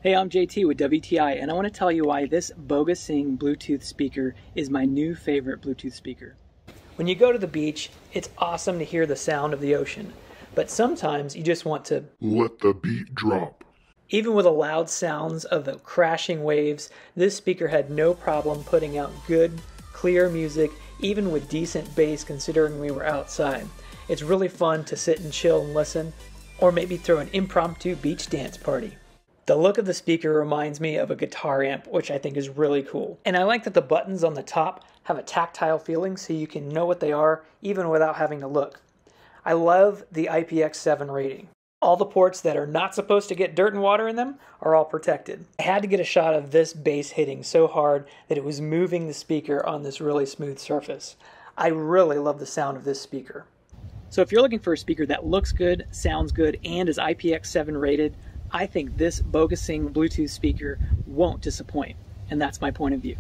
Hey, I'm JT with WTI, and I want to tell you why this BOGASING Bluetooth speaker is my new favorite Bluetooth speaker. When you go to the beach, it's awesome to hear the sound of the ocean, but sometimes you just want to let the beat drop. Even with the loud sounds of the crashing waves, this speaker had no problem putting out good, clear music, even with decent bass considering we were outside. It's really fun to sit and chill and listen, or maybe throw an impromptu beach dance party. The look of the speaker reminds me of a guitar amp, which I think is really cool. And I like that the buttons on the top have a tactile feeling so you can know what they are even without having to look. I love the IPX7 rating. All the ports that are not supposed to get dirt and water in them are all protected. I had to get a shot of this bass hitting so hard that it was moving the speaker on this really smooth surface. I really love the sound of this speaker. So if you're looking for a speaker that looks good, sounds good, and is IPX7 rated, I think this BOGASING Bluetooth speaker won't disappoint, and that's my point of view.